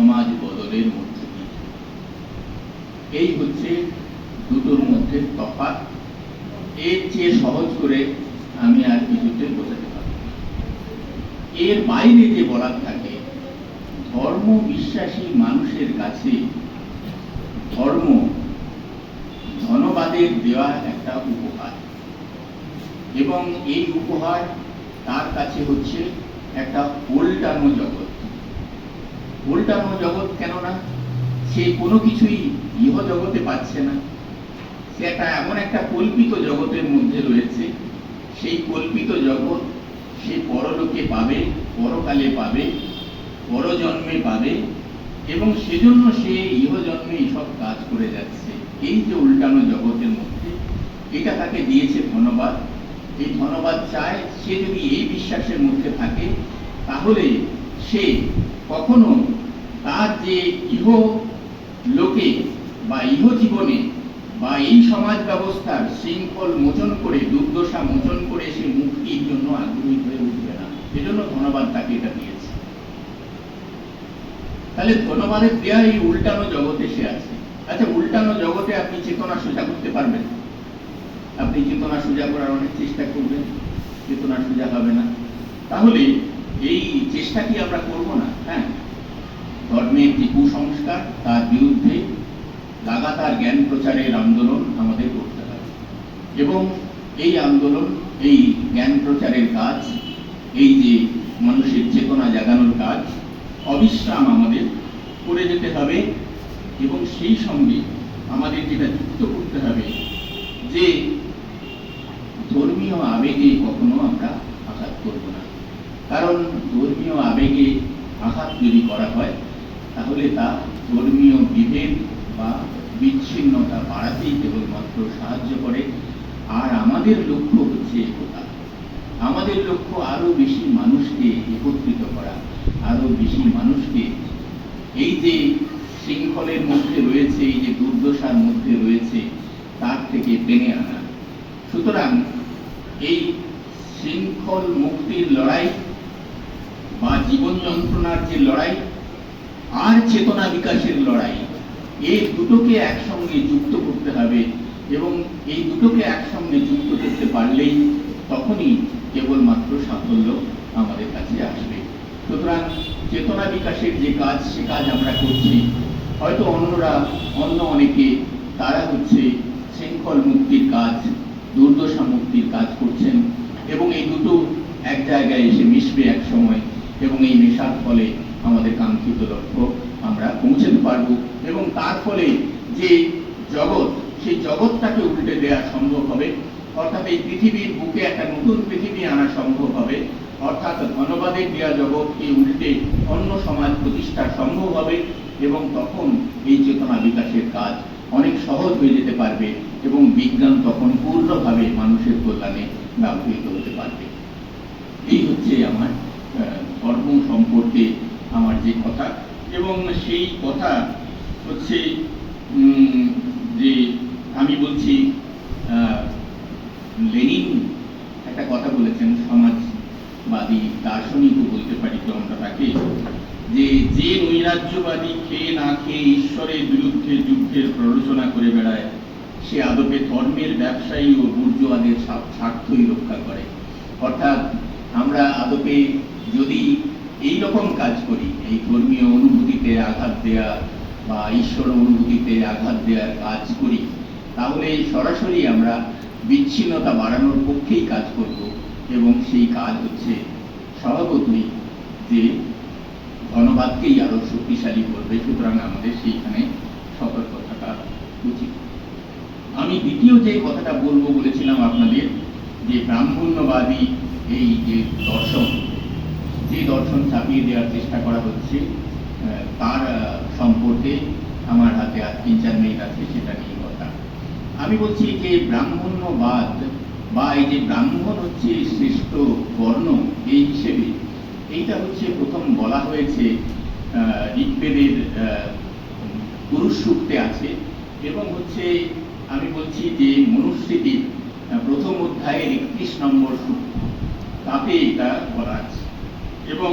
সমাজ বদলের মধ্য দিয়ে। এই হচ্ছে দুটোর মধ্যে তফাৎ। এর চেয়ে সহজ করে আমি আর কিছুতে বোঝাতে পারব না। এর বাইরে যে বলার থাকে, ধর্ম বিশ্বাসী মানুষের কাছে ধর্ম ধনবাদের দেওয়া একটা উপহার, এবং এই উপহার তার কাছে হচ্ছে একটা উল্টানো জগৎ। উল্টানো জগৎ কেননা সে কোনো কিছুই ইহ জগতে পাচ্ছে না, সে একটা এমন একটা কল্পিত জগতের মধ্যে রয়েছে। সেই কল্পিত জগৎ সে পরলোকে পাবে, পরকালে পাবে, পরজন্মে পাবে, এবং সেজন্য সে ইহজন্মে এইসব কাজ করে যাচ্ছে। এই যে উল্টানো জগতের মধ্যে, এটা তাকে দিয়েছে ধন্যবাদ। এই ধন্যবাদ চায়, সে যদি এই বিশ্বাসের মধ্যে থাকে তাহলে সে কখনো তার যে ইহ লোকে বা ইহ জীবনে বা এই সমাজ ব্যবস্থার শৃঙ্খল মোচন করে, দুর্দশা মোচন করে সে মুক্তির জন্য আগ্রহী হয়ে উঠবে না। এজন্য ধন্যবাদ তাকে এটা দিয়েছে। তাহলে ধন্যবাদের দেয়া এই উল্টানো জগতে সে আছে। আচ্ছা, উল্টানো জগতে আপনি চেতনা সোজা করতে পারবেন? আপনি চেতনা সোজা করার অনেক চেষ্টা করবেন, চেতনা সোজা হবে না। তাহলে এই চেষ্টা কি আমরা করব না? হ্যাঁ, ধর্মের যে কুসংস্কার তার বিরুদ্ধে লাগাতার জ্ঞান প্রচারের আন্দোলন আমাদের করতে হবে, এবং এই আন্দোলন, এই জ্ঞান প্রচারের কাজ, এই যে মানুষের চেতনা জাগানোর কাজ অবিশ্রাম আমাদের করে যেতে হবে। এবং সেই সঙ্গে আমাদের যেটা যুক্ত করতে হবে যে ধর্মীয় আবেগে কখনো আমরা আঘাত করব না। কারণ ধর্মীয় আবেগে আঘাত যদি করা হয় তাহলে তা ধর্মীয় বিভেদ বা বিচ্ছিন্নতা বাড়াতেই কেবলমাত্র সাহায্য করে। আর আমাদের লক্ষ্য হচ্ছে একতা। আমাদের লক্ষ্য আরো বেশি মানুষকে একত্রিত করা, আরো বেশি মানুষকে এই যে শৃঙ্খলের মধ্যে রয়েছে, এই যে দুর্দশার মধ্যে রয়েছে, তার থেকে টেনে আনা। সুতরাং এই শৃঙ্খল মুক্তির লড়াই বা জীবন যন্ত্রণার যে লড়াই আর চেতনা বিকাশের লড়াই, এই দুটোকে একসঙ্গে যুক্ত করতে হবে। এবং এই দুটোকে একসঙ্গে যুক্ত করতে পারলেই তখনই কেবলমাত্র সাফল্য আমাদের কাছে আসবে। সুতরাং চেতনা বিকাশের যে কাজ, সে কাজ আমরা করছি। হয়তো অন্য অনেকে তারা হচ্ছে শৃঙ্খল মুক্তির কাজ, দুর্দশা মুক্তির কাজ করছেন, এবং এই দুটো এক জায়গায় এসে মিশবে এক সময়, এবং এই মেশার ফলে আমাদের কাঙ্ক্ষিত লক্ষ্য আমরা পৌঁছাতে পারব। এবং তার ফলে যে জগৎ, সেই জগৎটাকে উল্টে দেওয়া সম্ভব হবে। অর্থাৎ এই পৃথিবীর বুকে একটা নতুন পৃথিবী আনা সম্ভব হবে। অর্থাৎ ধন্যবাদের দেওয়া জগৎকে উল্টে অন্য সমাজ প্রতিষ্ঠা সম্ভব হবে, এবং তখন এই চেতনা বিকাশের কাজ অনেক সহজ হয়ে যেতে পারবে, এবং বিজ্ঞান তখন পূর্ণভাবে মানুষের কল্যাণে ব্যবহৃত হতে পারবে। এই হচ্ছে আমার ধর্ম সম্পর্কে আমার যে কথা। এবং সেই কথা হচ্ছে যে আমি বলছি, লেনিন একটা কথা বলেছেন, সমাজবাদী দার্শনিকও বলতে পারি তো আমরা তাকে, যে নৈরাজ্যবাদী খেয়ে না খেয়ে ঈশ্বরের বিরুদ্ধে যুদ্ধের প্ররোচনা করে বেড়ায়, সে আদপে ধর্মের ব্যবসায়ী ও বুর্জোয়াদের স্বার্থই রক্ষা করে। অর্থাৎ আমরা আদপে যদি এই রকম কাজ করি, এই ধর্মীয় অনুভূতিতে আঘাত দেয়া বা ঈশ্বর অনুভূতিতে আঘাত দেওয়ার কাজ করি, তাহলে সরাসরি আমরা বিচ্ছিন্নতা বাড়ানোর পক্ষেই কাজ করব, এবং সেই কাজ হচ্ছে স্বভাবতই যে ধন্যবাদকেই আরো শক্তিশালী করবে। সুতরাং আমাদের সেইখানে সতর্ক থাকা উচিত। আমি দ্বিতীয় যে কথাটা বলবো বলেছিলাম আপনাদের, যে ব্রাহ্মণ্যবাদী এই যে দর্শন, যে দর্শন চাপিয়ে দেওয়ার চেষ্টা করা হচ্ছে, তার সম্পর্কে আমার হাতে আর 3-4 মিনিট আছে, সেটা নিয়ে কথা। আমি বলছি যে ব্রাহ্মণ্যবাদ বা এই যে ব্রাহ্মণ হচ্ছে শ্রেষ্ঠ বর্ণ, এই হিসেবে এইটা হচ্ছে প্রথম বলা হয়েছে ঋগ্বেদের পুরুষ সূক্তে আছে, এবং হচ্ছে আমি বলছি যে মনুস্মৃতির প্রথম অধ্যায়ের 31 নম্বর সূক্ত, তাতে এটা বলা আছে। এবং